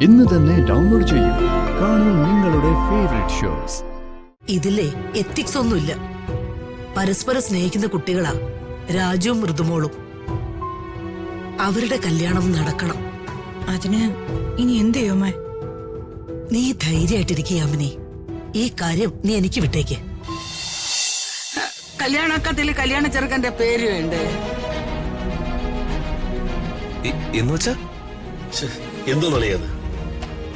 ഇന്ന് തന്നെ ഡൗൺലോഡ് ചെയ്യൂ. കാണൂ നിങ്ങളുടെ ഫേവറേറ്റ് ഷോസ്. ഇതിലെ എത്തിക്സ് ഒന്നുമില്ല. പരസ്പരം സ്നേഹിക്കുന്ന കുട്ടികളാ രാജുവും മൃദുമോളും. അവരുടെ കല്യാണം നടക്കണം. അതിന് ഇനി എന്ത് ചെയ്യുമേ? നീ ധൈര്യമായിട്ടിരിക്കുക യാമിനി. ഈ കാര്യം നീ എനിക്ക് വിട്ടേക്ക്. കല്യാണക്കത്തില് കല്യാണ ചെറുക്കന്റെ പേര് വേണ്ടേ? എന്നുവെച്ചാ എന്തോന്നളിയത്?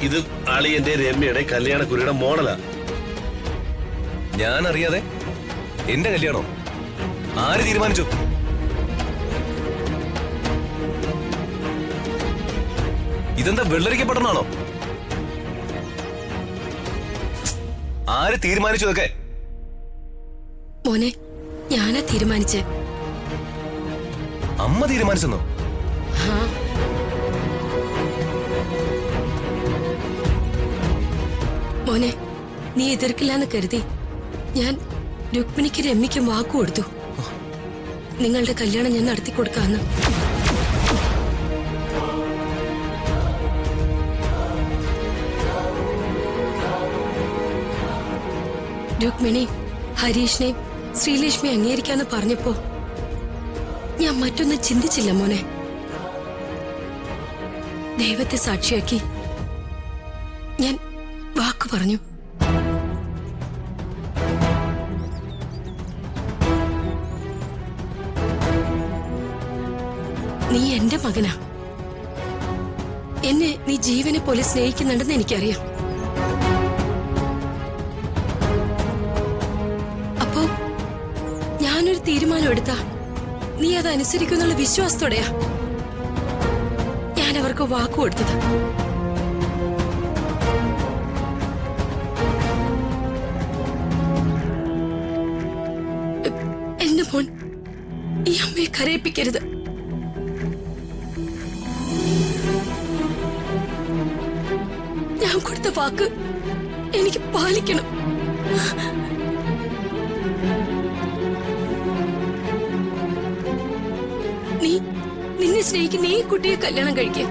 ഇത് അളിയന്റെ രമ്യയുടെ കല്യാണക്കുരിയുടെ മോഡലാ. ഞാൻ അറിയാതെ എന്റെ കല്യാണോ ആര് തീരുമാനിച്ചു? ഇതെന്താ വെള്ളരിക്കപ്പെട്ടെന്നാണോ? ആര് തീരുമാനിച്ചു ഇതൊക്കെ? മോനെ, ഞാനാ തീരുമാനിച്ചേ. അമ്മ തീരുമാനിച്ചെന്നോ? മോനെ, നീ എതിർക്കില്ലാന്ന് കരുതി ഞാൻ രുക്മിണിക്ക് രമ്യയ്ക്കും വാക്കു കൊടുത്തു. നിങ്ങളുടെ കല്യാണം ഞാൻ നടത്തി കൊടുക്കാന്ന്. രുക്മിണി ഹരീഷിനെയും ശ്രീലക്ഷ്മി അംഗീകരിക്കാന്ന് പറഞ്ഞപ്പോ ഞാൻ മറ്റൊന്നും ചിന്തിച്ചില്ല മോനെ. ദൈവത്തെ സാക്ഷിയാക്കി ഞാൻ വാക്കു പറഞ്ഞു. നീ എന്റെ മകനാ. എന്നെ നീ ജീവനെ പോലെ സ്നേഹിക്കുന്നുണ്ടെന്ന് എനിക്കറിയാം. അപ്പോ ഞാനൊരു തീരുമാനം എടുത്താ നീ അത് അനുസരിക്കുന്നുള്ള വിശ്വാസത്തോടെയാ ഞാൻ അവർക്ക് വാക്കു കൊടുത്തത്. എന്റെ മോൻ ഈ അമ്മയെ കരയിപ്പിക്കരുത്. ഞാൻ കൊടുത്ത വാക്ക് എനിക്ക് പാലിക്കണം. നിന്നെ സ്നേഹിക്കുന്ന ഈ കുട്ടിയെ കല്യാണം കഴിക്കുക.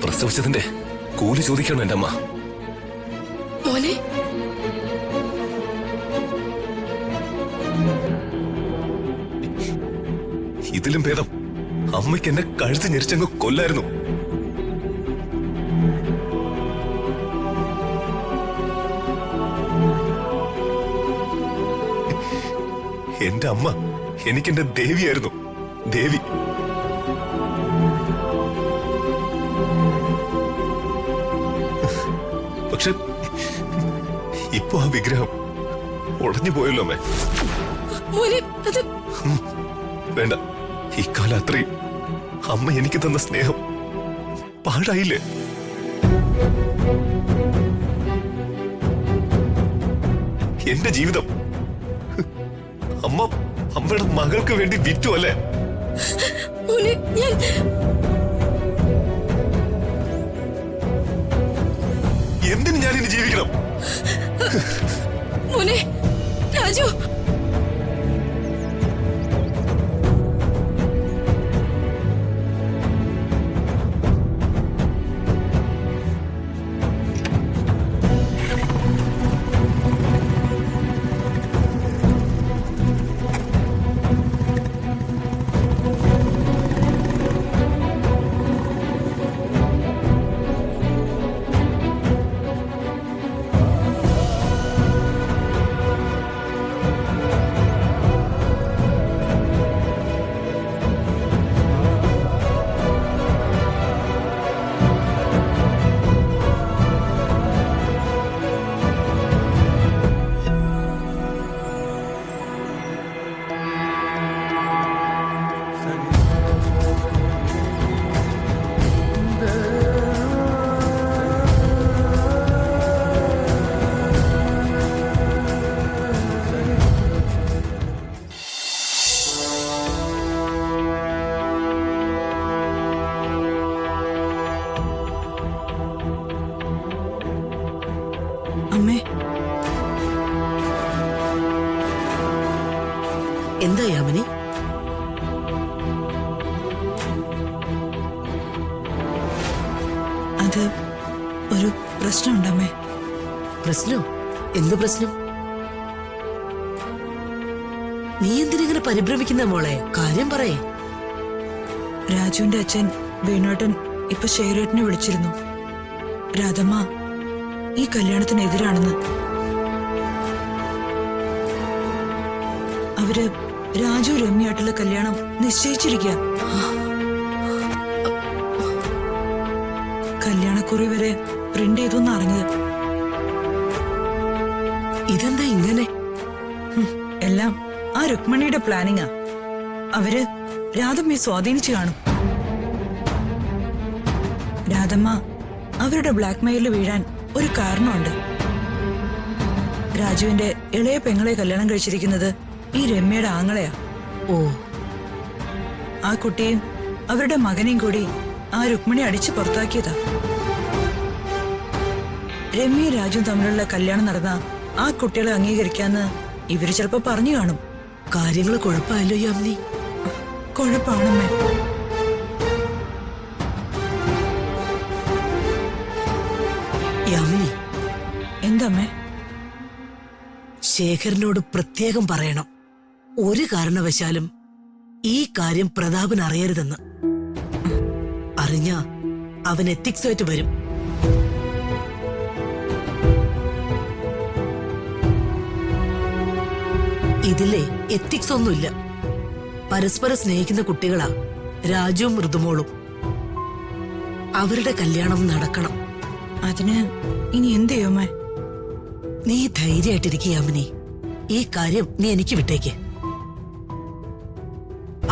പ്രസവിച്ചതിന്റെ കൂലി ചോദിക്കണം എന്റെ അമ്മ. മോനെ, ഇതിലും ഭേദം അമ്മയ്ക്ക് എന്നെ കഴുത്ത് ഞെരിച്ചങ്ങ് കൊല്ലായിരുന്നു. എന്റെ അമ്മ എനിക്കെന്റെ ദേവിയായിരുന്നു. ദേവി. പക്ഷെ ഇപ്പൊ ആ വിഗ്രഹം ഉടഞ്ഞു പോയല്ലോ അമ്മേ. വേണ്ട, ഇക്കാലം അത്രയും അമ്മ എനിക്ക് തന്ന സ്നേഹം പാഴായില്ലേ? എന്റെ ജീവിതം അമ്മയുടെ മകൾക്ക് വേണ്ടി വിറ്റു അല്ലേ? എന്തിന് ഞാൻ ഇനി ജീവിക്കണം? മോനെ രാജു, എന്താ യാമിനി? അത് ഒരു പ്രശ്നമുണ്ടമ്മേ. പ്രശ്നം? എന്ത് പ്രശ്നം? നീ എന്തിനിങ്ങനെ പരിഭ്രമിക്കുന്ന മോളെ? കാര്യം പറയേ. രാജുവിന്റെ അച്ഛൻ വേണുവേട്ടൻ ഇപ്പൊ ശേഖരേട്ടനെ വിളിച്ചിരുന്നു. രാധമ്മ ഈ കല്യാണത്തിനെതിരാണെന്ന്. അവര് രാജു രമ്യയായിട്ടുള്ള കല്യാണം നിശ്ചയിച്ചിരിക്കുക. കല്യാണക്കുറി വരെ പ്രിന്റ് ചെയ്തു അറിഞ്ഞത്. ഇതെന്താ ഇങ്ങനെ? എല്ലാം ആ രുക്മിണിയുടെ പ്ലാനിങ്ങാ. അവര് രാധമ്മയെ സ്വാധീനിച്ചു കാണും. രാധമ്മ അവരുടെ ബ്ലാക്ക് മെയിലിൽ വീഴാൻ ഒരു കാരണമുണ്ട്. രാജുവിന്റെ ഇളയ പെങ്ങളെ കല്യാണം കഴിച്ചിരിക്കുന്നത് ഈ രമ്യയുടെ ആങ്ങളെയാ. ഓ, ആ കുട്ടിയും അവരുടെ മകനെയും കൂടി ആ രുക്മിണി അടിച്ചു പുറത്താക്കിയതാ. രമ്യയും രാജുവും തമ്മിലുള്ള കല്യാണം നടന്ന ആ കുട്ടികളെ അംഗീകരിക്കാന്ന് ഇവര് ചിലപ്പോ പറഞ്ഞു കാണും. കാര്യങ്ങൾ കുഴപ്പമായല്ലോ യാമിനി. കുഴപ്പാണമ്മേ. യാമിനി, എന്തമ്മേ? ശേഖരനോട് പ്രത്യേകം പറയണം, ഒരു കാരണവശാലും ഈ കാര്യം പ്രതാപൻ അറിയരുതെന്ന്. അറിഞ്ഞ അവൻ എത്തിക്സുമായിട്ട് വരും. ഇതിലെ എത്തിക്സ് ഒന്നുമില്ല. പരസ്പരം സ്നേഹിക്കുന്ന കുട്ടികളാ രാജുവും മൃദുമോളും. അവരുടെ കല്യാണം നടക്കണം. അതിന് ഇനി എന്ത് ചെയ്യുമേ? നീ ധൈര്യമായിട്ടിരിക്കുക യാമിനി. ഈ കാര്യം നീ എനിക്ക് വിട്ടേക്ക്.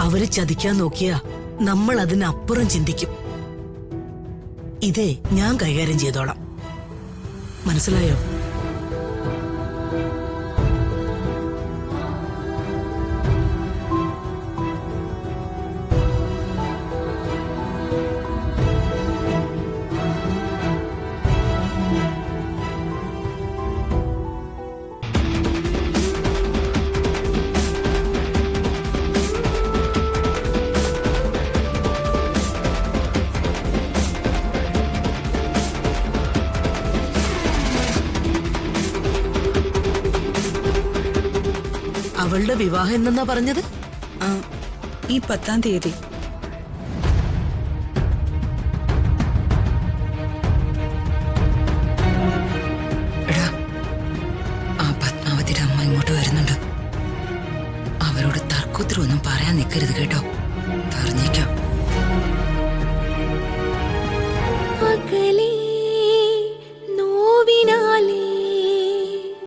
അവര് ചതിക്കാൻ നോക്കിയാ നമ്മൾ അതിനപ്പുറം ചിന്തിക്കും. ഇതേ ഞാൻ കൈകാര്യം ചെയ്തോളാം. മനസ്സിലായോ? അവളുടെ വിവാഹം എന്നെന്നാ പറഞ്ഞത്? ആ, ഈ 10-ാം തീയതി. എടാ, ആ പത്മാവതിയുടെ അമ്മ ഇങ്ങോട്ട് വരുന്നുണ്ട്. അവരോട് തർക്കത്തിലൊന്നും പറയാൻ നിൽക്കരുത് കേട്ടോ. പറഞ്ഞേക്കാം.